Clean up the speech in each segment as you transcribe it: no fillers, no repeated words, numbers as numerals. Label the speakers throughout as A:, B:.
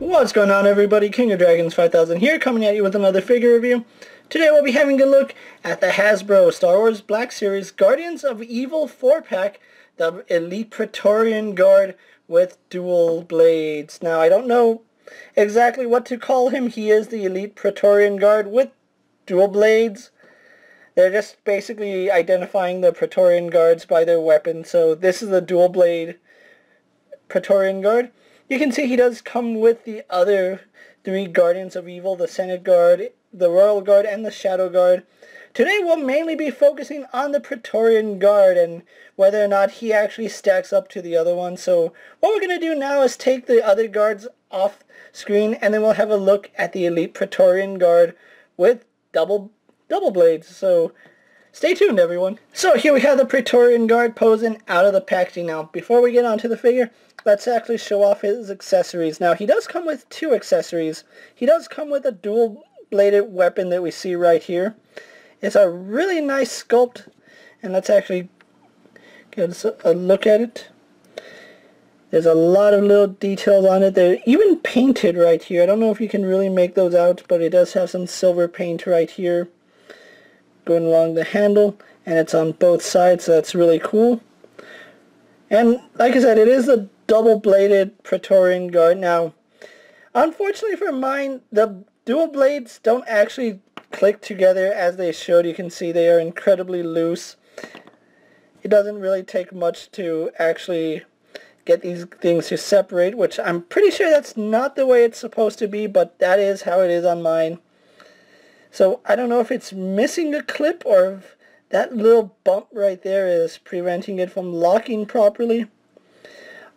A: What's going on, everybody? KingofDragons 5000 here, coming at you with another figure review. Today we'll be having a look at the Hasbro Star Wars Black Series Guardians of Evil 4-pack, the Elite Praetorian Guard with dual blades. Now, I don't know exactly what to call him. He is the Elite Praetorian Guard with dual blades. They're just basically identifying the Praetorian Guards by their weapon. So this is the dual blade Praetorian Guard. You can see he does come with the other three Guardians of Evil, the Senate Guard, the Royal Guard, and the Shadow Guard. Today we'll mainly be focusing on the Praetorian Guard and whether or not he actually stacks up to the other one. So what we're going to do now is take the other guards off screen, and then we'll have a look at the Elite Praetorian Guard with double blades. So stay tuned, everyone. So here we have the Praetorian Guard posing out of the packaging. Now, before we get onto the figure, let's actually show off his accessories. Now, he does come with two accessories. He does come with a dual-bladed weapon that we see right here. It's a really nice sculpt, and let's actually get a look at it. There's a lot of little details on it. They're even painted right here. I don't know if you can really make those out, but it does have some silver paint right here going along the handle, and it's on both sides, so that's really cool. And like I said, it is a double-bladed Praetorian Guard. Now, unfortunately for mine, the dual blades don't actually click together as they should. You can see they are incredibly loose. It doesn't really take much to actually get these things to separate, which I'm pretty sure that's not the way it's supposed to be, but that is how it is on mine. So I don't know if it's missing a clip or if that little bump right there is preventing it from locking properly.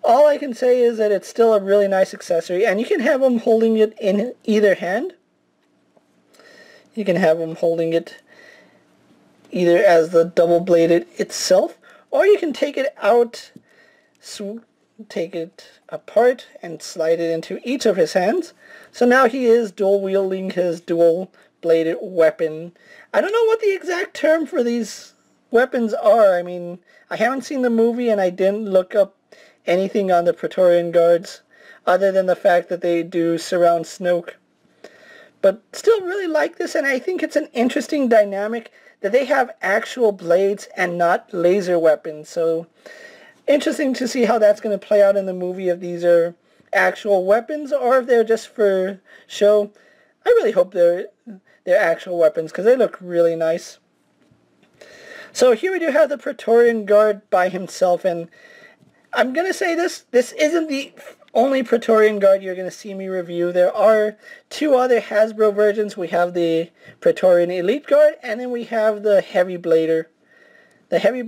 A: All I can say is that it's still a really nice accessory, and you can have them holding it in either hand. You can have them holding it either as the double-bladed itself, or you can take it out, take it apart, and slide it into each of his hands. So now he is dual-wielding his dual-bladed weapon. I don't know what the exact term for these weapons are. I mean, I haven't seen the movie, and I didn't look up anything on the Praetorian Guards other than the fact that they do surround Snoke. But still really like this, and I think it's an interesting dynamic that they have actual blades and not laser weapons. So interesting to see how that's going to play out in the movie, if these are actual weapons or if they're just for show. I really hope they're actual weapons, because they look really nice. So here we do have the Praetorian Guard by himself, and I'm going to say this isn't the only Praetorian Guard you're going to see me review. There are two other Hasbro versions. We have the Praetorian Elite Guard, and then we have the Heavy Blader. The Heavy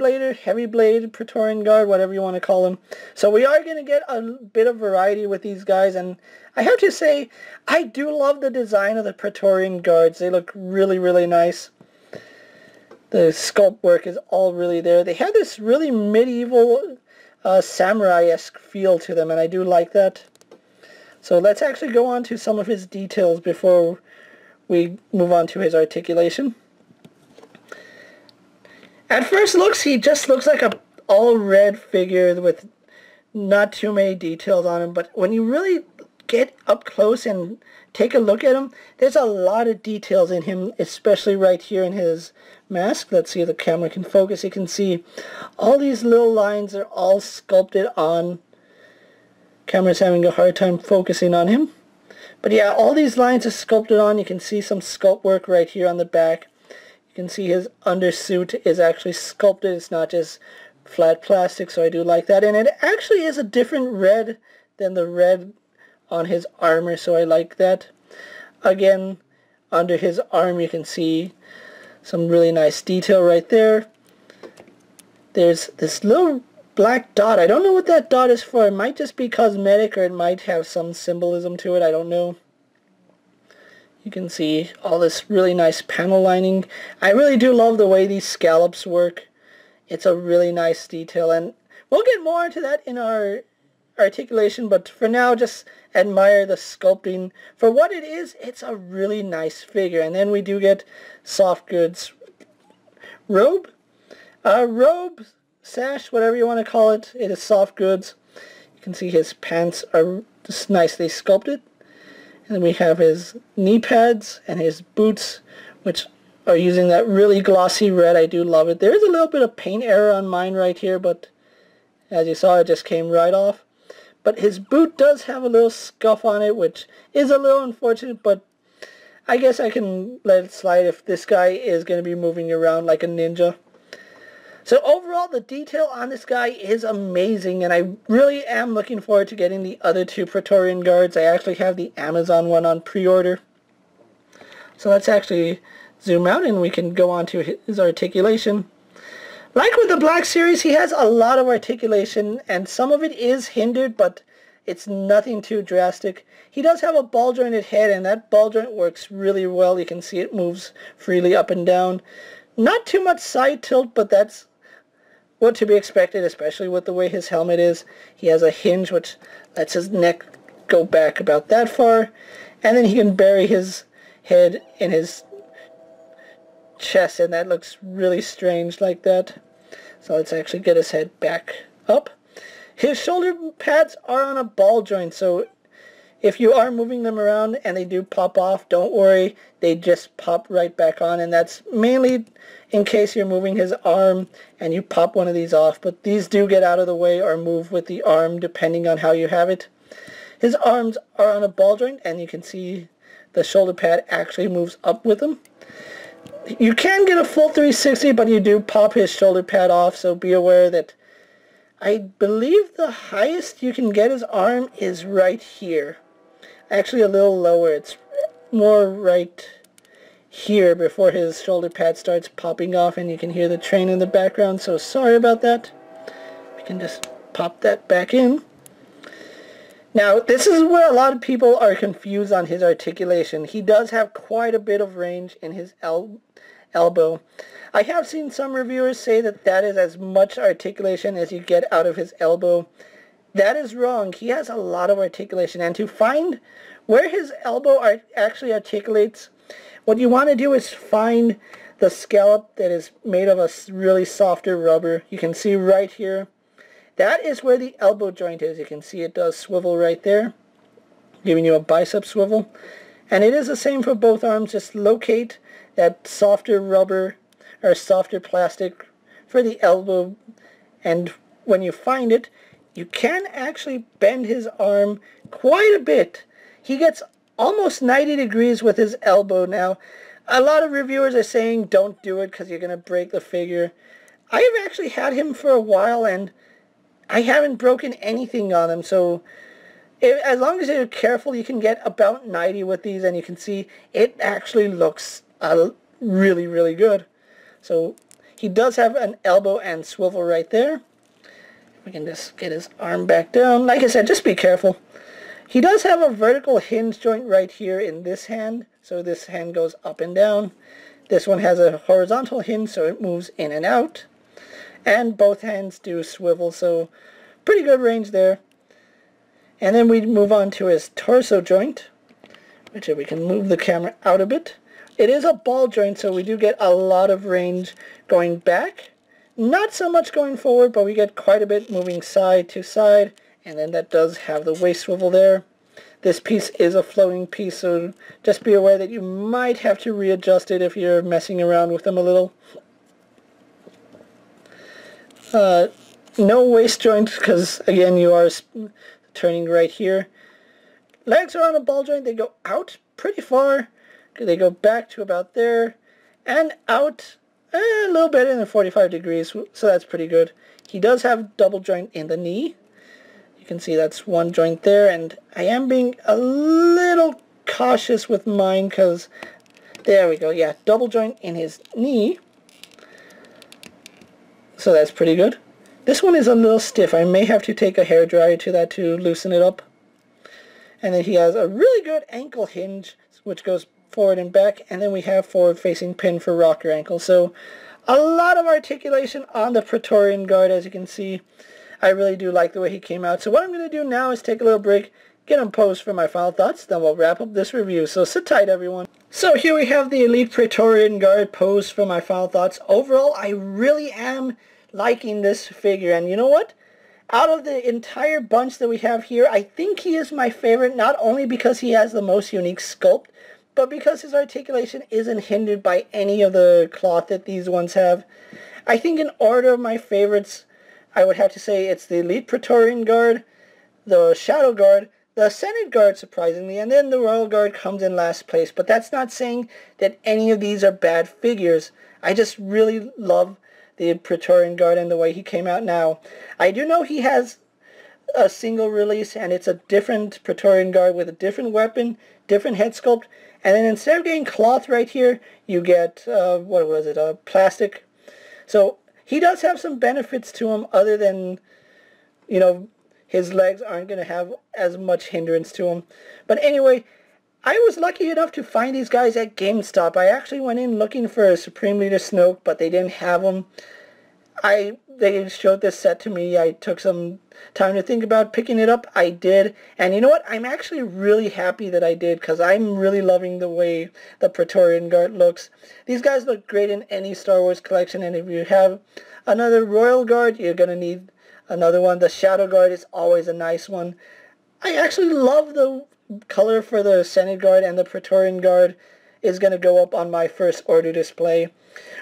A: Blade Praetorian Guard, whatever you want to call them. So we are going to get a bit of variety with these guys, and I have to say, I do love the design of the Praetorian Guards. They look really, really nice. The sculpt work is all really there. They have this really medieval samurai-esque feel to them, and I do like that. So let's actually go on to some of his details before we move on to his articulation. At first looks, he just looks like a all-red figure with not too many details on him, but when you really get up close and take a look at him, there's a lot of details in him, especially right here in his mask. Let's see if the camera can focus. You can see all these little lines are all sculpted on. Camera's having a hard time focusing on him. But yeah, all these lines are sculpted on. You can see some sculpt work right here on the back. You can see his undersuit is actually sculpted. It's not just flat plastic, so I do like that. And it actually is a different red than the red on his armor, so I like that. Again, under his arm you can see some really nice detail right there. There's this little black dot. I don't know what that dot is for. It might just be cosmetic, or it might have some symbolism to it. I don't know. You can see all this really nice panel lining. I really do love the way these scallops work. It's a really nice detail, and we'll get more into that in our articulation, but for now, just admire the sculpting. For what it is, it's a really nice figure. And then we do get soft goods robe, sash, whatever you want to call it. It is soft goods. You can see his pants are just nicely sculpted. And we have his knee pads and his boots, which are using that really glossy red. I do love it. There is a little bit of paint error on mine right here, but as you saw, it just came right off. But his boot does have a little scuff on it, which is a little unfortunate, but I guess I can let it slide if this guy is going to be moving around like a ninja. So overall, the detail on this guy is amazing, and I really am looking forward to getting the other two Praetorian guards. I actually have the Amazon one on pre-order. So let's actually zoom out and we can go on to his articulation. Like with the Black Series, he has a lot of articulation, and some of it is hindered, but it's nothing too drastic. He does have a ball jointed head, and that ball joint works really well. You can see it moves freely up and down. Not too much side tilt, but that's what to be expected, especially with the way his helmet is. He has a hinge which lets his neck go back about that far, and then he can bury his head in his chest, and that looks really strange like that. So let's actually get his head back up. His shoulder pads are on a ball joint, so if you are moving them around and they do pop off, don't worry, they just pop right back on, and that's mainly in case you're moving his arm and you pop one of these off, but these do get out of the way or move with the arm depending on how you have it. His arms are on a ball joint, and you can see the shoulder pad actually moves up with them. You can get a full 360, but you do pop his shoulder pad off, so be aware that I believe the highest you can get his arm is right here. Actually a little lower. It's more right here before his shoulder pad starts popping off, and you can hear the train in the background, so sorry about that. We can just pop that back in. Now, this is where a lot of people are confused on his articulation. He does have quite a bit of range in his elbow. I have seen some reviewers say that that is as much articulation as you get out of his elbow. That is wrong. He has a lot of articulation, and to find where his elbow actually articulates, what you want to do is find the scallop that is made of a really softer rubber. You can see right here. That is where the elbow joint is. You can see it does swivel right there, giving you a bicep swivel. And it is the same for both arms. Just locate that softer rubber or softer plastic for the elbow, and when you find it, you can actually bend his arm quite a bit. He gets almost 90 degrees with his elbow. Now, a lot of reviewers are saying don't do it because you're going to break the figure. I have actually had him for a while, and I haven't broken anything on him, so as long as you're careful, you can get about 90 with these, and you can see it actually looks really, really good. So he does have an elbow and swivel right there. We can just get his arm back down. Like I said, just be careful. He does have a vertical hinge joint right here in this hand, so this hand goes up and down. This one has a horizontal hinge, so it moves in and out. And both hands do swivel, so pretty good range there. And then we move on to his torso joint, which we can move the camera out a bit. It is a ball joint, so we do get a lot of range going back. Not so much going forward, but we get quite a bit moving side to side. And then that does have the waist swivel there. This piece is a floating piece, so just be aware that you might have to readjust it if you're messing around with them a little. No waist joint, because again you are turning right here. Legs are on a ball joint. They go out pretty far. They go back to about there and out a little bit in 45 degrees, so that's pretty good. He does have double joint in the knee. You can see that's one joint there, and I am being a little cautious with mine because there we go. Yeah, double joint in his knee. So that's pretty good. This one is a little stiff. I may have to take a hairdryer to that to loosen it up. And then he has a really good ankle hinge, which goes forward and back. And then we have forward-facing pin for rocker ankle. So a lot of articulation on the Praetorian guard, as you can see. I really do like the way he came out. So what I'm going to do now is take a little break, get him posed for my final thoughts, then we'll wrap up this review. So sit tight, everyone. So here we have the Elite Praetorian guard posed for my final thoughts. Overall, I really am liking this figure, and you know what? Out of the entire bunch that we have here, I think he is my favorite, not only because he has the most unique sculpt, but because his articulation isn't hindered by any of the cloth that these ones have. I think in order of my favorites, I would have to say it's the Elite Praetorian Guard, the Shadow Guard, the Senate Guard, surprisingly, and then the Royal Guard comes in last place. But that's not saying that any of these are bad figures. I just really love the Praetorian Guard and the way he came out now. I do know he has a single release, and it's a different Praetorian Guard with a different weapon, different head sculpt, and then instead of getting cloth right here, you get, what was it, plastic. So he does have some benefits to him other than, you know, his legs aren't going to have as much hindrance to him. But anyway, I was lucky enough to find these guys at Gamestop. I actually went in looking for a Supreme Leader Snoke, but they didn't have them. They showed this set to me. I took some time to think about picking it up. I did. And you know what? I'm actually really happy that I did, because I'm really loving the way the Praetorian Guard looks. These guys look great in any Star Wars collection, and if you have another Royal Guard, you're going to need another one. The Shadow Guard is always a nice one. I actually love the color for the Senate Guard, and the Praetorian Guard is going to go up on my first order display.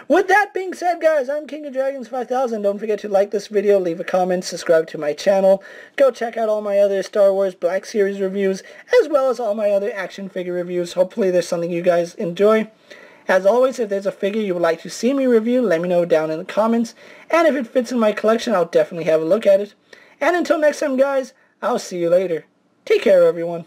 A: With that being said, guys, I'm KingofDragons 5000. Don't forget to like this video, leave a comment, subscribe to my channel. Go check out all my other Star Wars Black Series reviews, as well as all my other action figure reviews. Hopefully there's something you guys enjoy. As always, if there's a figure you would like to see me review, let me know down in the comments. And if it fits in my collection, I'll definitely have a look at it. And until next time, guys, I'll see you later. Take care, everyone.